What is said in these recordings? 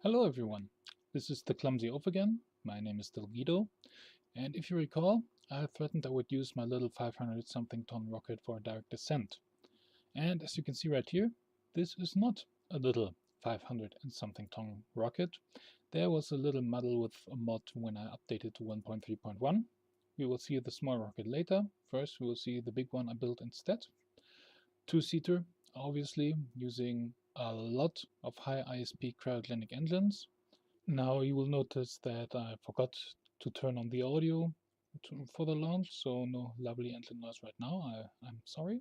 Hello everyone, this is the Clumsy Off again. My name is still Guido, and if you recall, I threatened I would use my little 500 something ton rocket for a direct ascent. And as you can see right here, this is not a little 500 and something ton rocket. There was a little muddle with a mod when I updated to 1.3.1. We will see the small rocket later. First we will see the big one I built instead. Two-seater, obviously, using a lot of high-ISP cryogenic engines. Now you will notice that I forgot to turn on the audio for the launch, so no lovely engine noise right now. I'm sorry.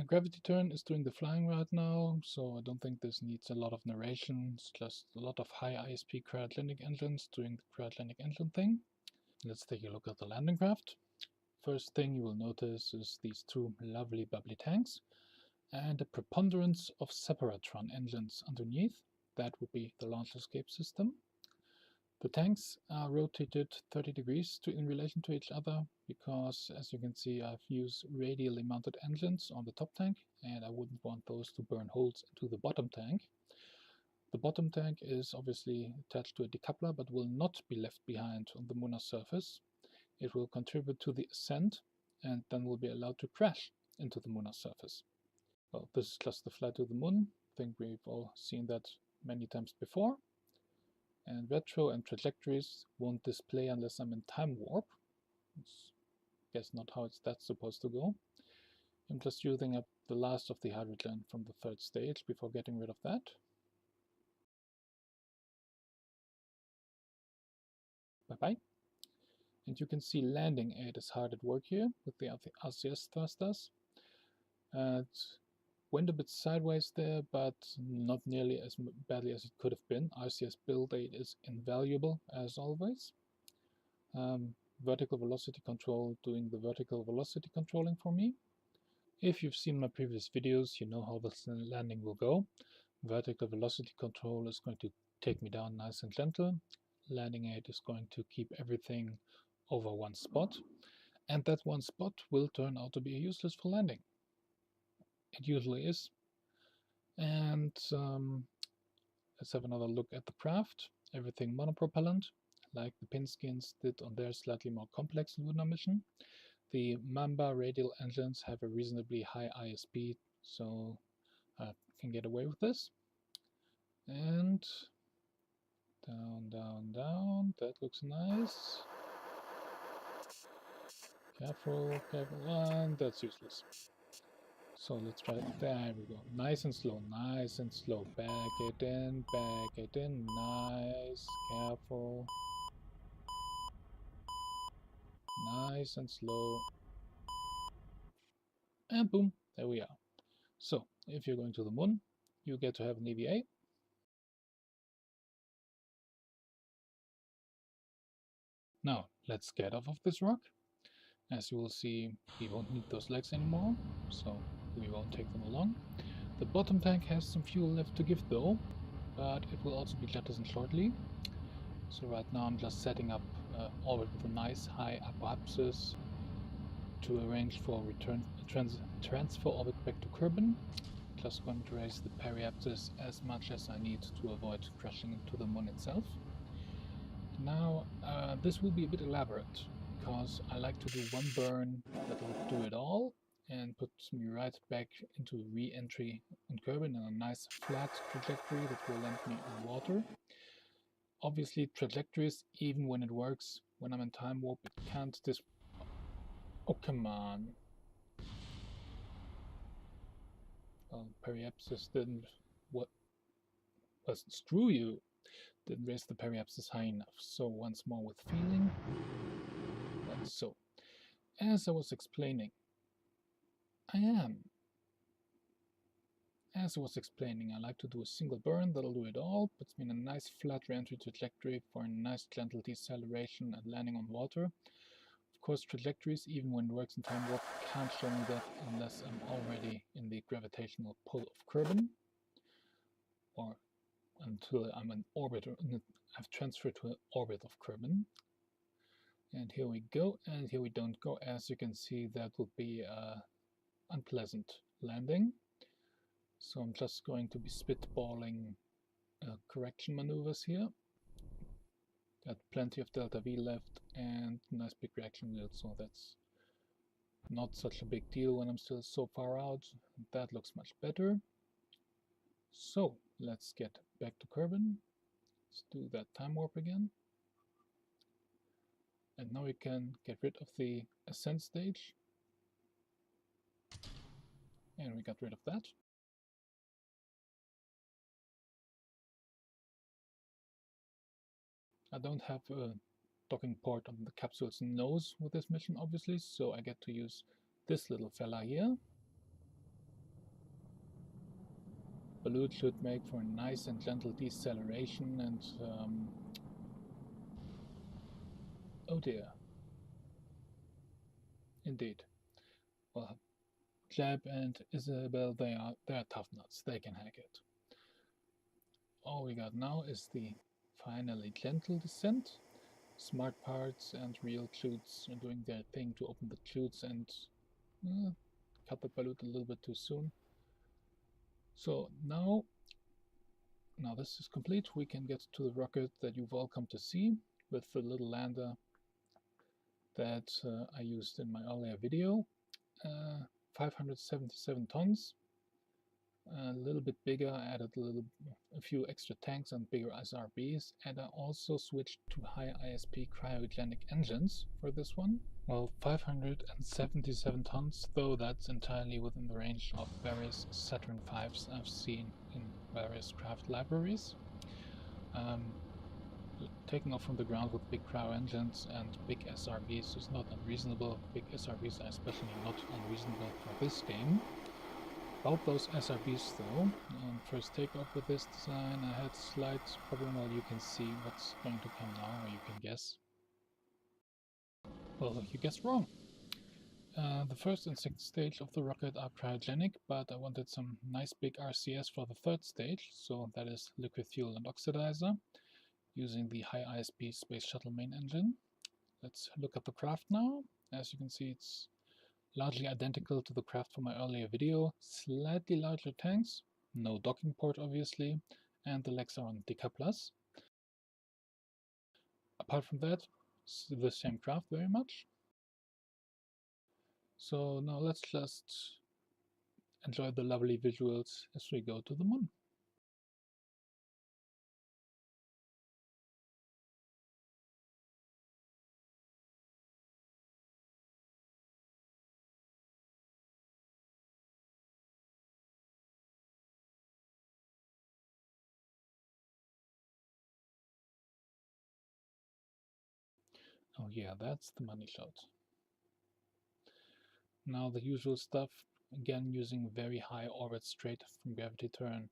Gravity Turn is doing the flying right now, so I don't think this needs a lot of narration. It's just a lot of high-ISP cryogenic engines doing the cryogenic engine thing. Let's take a look at the landing craft. First thing you will notice is these two lovely bubbly tanks and a preponderance of separatron engines underneath. That would be the launch escape system. The tanks are rotated 30 degrees in relation to each other because, as you can see, I've used radially mounted engines on the top tank and I wouldn't want those to burn holes into the bottom tank. The bottom tank is obviously attached to a decoupler but will not be left behind on the lunar surface. It will contribute to the ascent and then will be allowed to crash into the lunar surface. Well, this is just the flight to the moon. I think we've all seen that many times before. And retro and trajectories won't display unless I'm in time warp. Guess not how that's supposed to go. I'm just using up the last of the hydrogen from the third stage before getting rid of that. Bye-bye. And you can see landing aid is hard at work here with the RCS thrusters. It went a bit sideways there, but not nearly as badly as it could have been. RCS build aid is invaluable as always. Vertical velocity control doing the vertical velocity controlling for me. If you've seen my previous videos, you know how this landing will go. Vertical velocity control is going to take me down nice and gentle. Landing aid is going to keep everything over one spot. And that one spot will turn out to be useless for landing. It usually is. And let's have another look at the craft. Everything monopropellant, like the Pinskins did on their slightly more complex lunar mission. The Mamba radial engines have a reasonably high ISP, so I can get away with this. And down, down, down. That looks nice. Careful, careful, and that's useless. So let's try it. There we go. Nice and slow, nice and slow. Back it in, nice, careful. Nice and slow. And boom, there we are. So, if you're going to the moon, you get to have an EVA. Now, let's get off of this rock. As you will see, we won't need those legs anymore, so we won't take them along. The bottom tank has some fuel left to give though, but it will also be jettisoned shortly. So right now I'm just setting up orbit with a nice high apoapsis to arrange for transfer orbit back to Kerbin. Just going to raise the periapsis as much as I need to avoid crashing into the moon itself. Now this will be a bit elaborate because I like to do one burn that will do it all and puts me right back into re-entry on Kerbin in a nice flat trajectory that will land me in water. Obviously trajectories, even when it works, when I'm in time warp, it can't oh, come on. Well, periapsis didn't... What? Well, screw you. Didn't raise the periapsis high enough. So once more with feeling. Like so. As I was explaining, As I was explaining, I like to do a single burn that'll do it all, puts me in a nice flat re-entry trajectory for a nice gentle deceleration and landing on water. Of course, trajectories, even when it works in time warp, can't show me that unless I'm already in the gravitational pull of Kerbin, or until I'm an orbit, or I've transferred to an orbit of Kerbin. And here we go, and here we don't go. As you can see, that would be an unpleasant landing. So I'm just going to be spitballing correction maneuvers here. Got plenty of delta V left and nice big reaction wheel, so that's not such a big deal when I'm still so far out. That looks much better. So let's get back to Kerbin. Let's do that time warp again. And now we can get rid of the ascent stage. And we got rid of that. I don't have a docking port on the capsule's nose with this mission, obviously, so I get to use this little fella here. Balut should make for a nice and gentle deceleration, and oh dear. Indeed. Well, Jeb and Isabel, they are tough nuts. They can hack it. All we got now is the finally gentle descent. Smart parts and real chutes are doing their thing to open the chutes and cut the balut a little bit too soon. So now this is complete. We can get to the rocket that you've all come to see with the little lander that I used in my earlier video. 577 tons. A little bit bigger, I added a few extra tanks and bigger SRBs, and I also switched to high-ISP cryogenic engines for this one. Well, 577 tons, though that's entirely within the range of various Saturn V's I've seen in various craft libraries. Taking off from the ground with big cryo engines and big SRBs is not unreasonable. Big SRBs are especially not unreasonable for this game. About those SRBs though, on first takeoff with this design I had a slight problem. Well, you can see what's going to come now, or you can guess. Well, you guessed wrong. The first and second stage of the rocket are cryogenic, but I wanted some nice big RCS for the third stage, so that is liquid fuel and oxidizer, using the high-ISP space shuttle main engine. Let's look at the craft now. As you can see, it's largely identical to the craft from my earlier video. Slightly larger tanks, no docking port obviously, and the legs are on decouplers. Apart from that, it's the same craft very much. So now let's just enjoy the lovely visuals as we go to the moon. Oh yeah, that's the money shot. Now the usual stuff, again using very high orbit straight from gravity turn.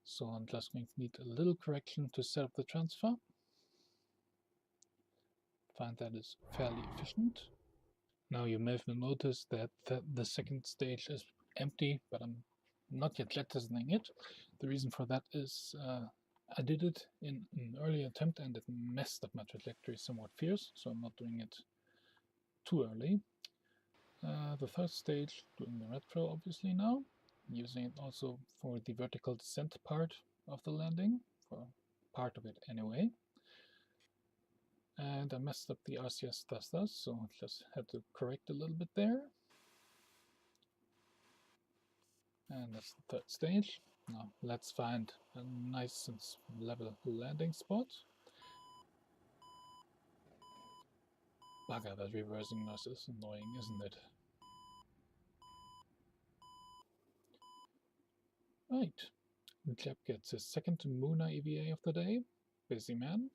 So I'm just going to need a little correction to set up the transfer. Find that is fairly efficient. Now you may have noticed that the second stage is empty, but I'm not yet jettisoning it. The reason for that is I did it in an early attempt and it messed up my trajectory somewhat fierce, so I'm not doing it too early. The third stage, doing the retro obviously now, using it also for the vertical descent part of the landing, for part of it anyway. And I messed up the RCS thrusters, so I just had to correct a little bit there. And that's the third stage. Now let's find a nice and level landing spot. Bugger, that reversing noise is annoying, isn't it? Right. Jeb gets his second Lunar EVA of the day. Busy man.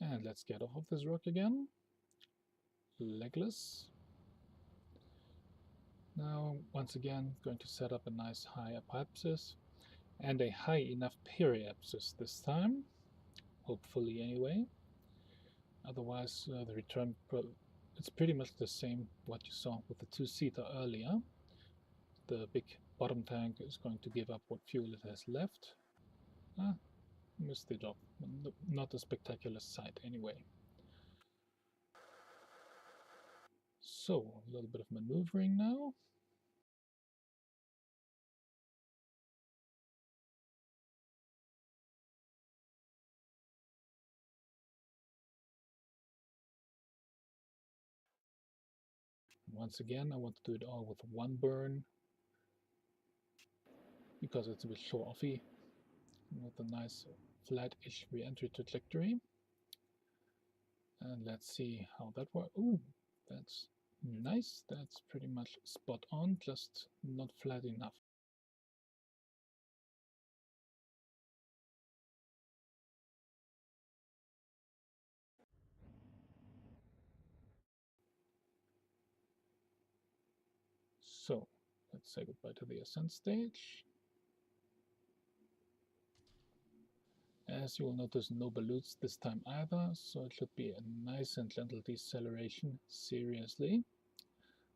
And let's get off of this rock again. Legless. Now, once again, going to set up a nice high apoapsis and a high enough periapsis this time. Hopefully, anyway. Otherwise, the return, it's pretty much the same what you saw with the two-seater earlier. The big bottom tank is going to give up what fuel it has left. Missed the job. Not a spectacular sight anyway. So, a little bit of maneuvering now. once again, I want to do it all with one burn because it's a bit show-offy with a nice flat-ish re-entry trajectory. And let's see how that works. Ooh, that's nice. That's pretty much spot on, just not flat enough. So let's say goodbye to the ascent stage. As you will notice, no balloons this time either, so it should be a nice and gentle deceleration, seriously.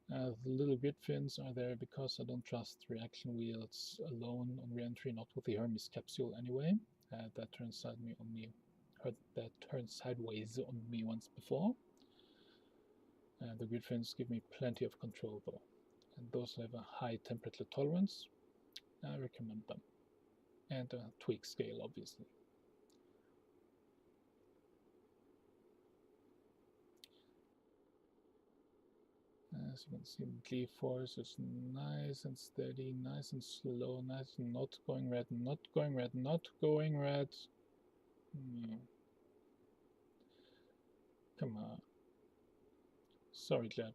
The little grid fins are there because I don't trust reaction wheels alone on re-entry, not with the Hermes capsule anyway. That turned sideways on me once before. The grid fins give me plenty of control though, and those have a high temperature tolerance. I recommend them, and a tweak scale obviously. As you can see, the G-force is nice and steady, nice and slow, nice, not going red, not going red, not going red. Come on. Sorry, Jeb.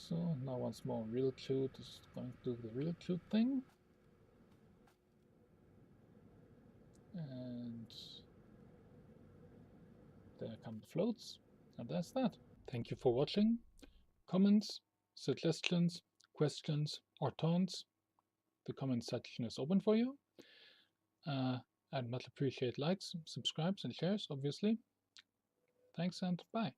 So now once more, real clute is going to do the real clute thing. And there come the floats. And that's that. Thank you for watching. Comments, suggestions, questions, or taunts. The comment section is open for you. I'd much appreciate likes, subscribes, and shares, obviously. Thanks and bye.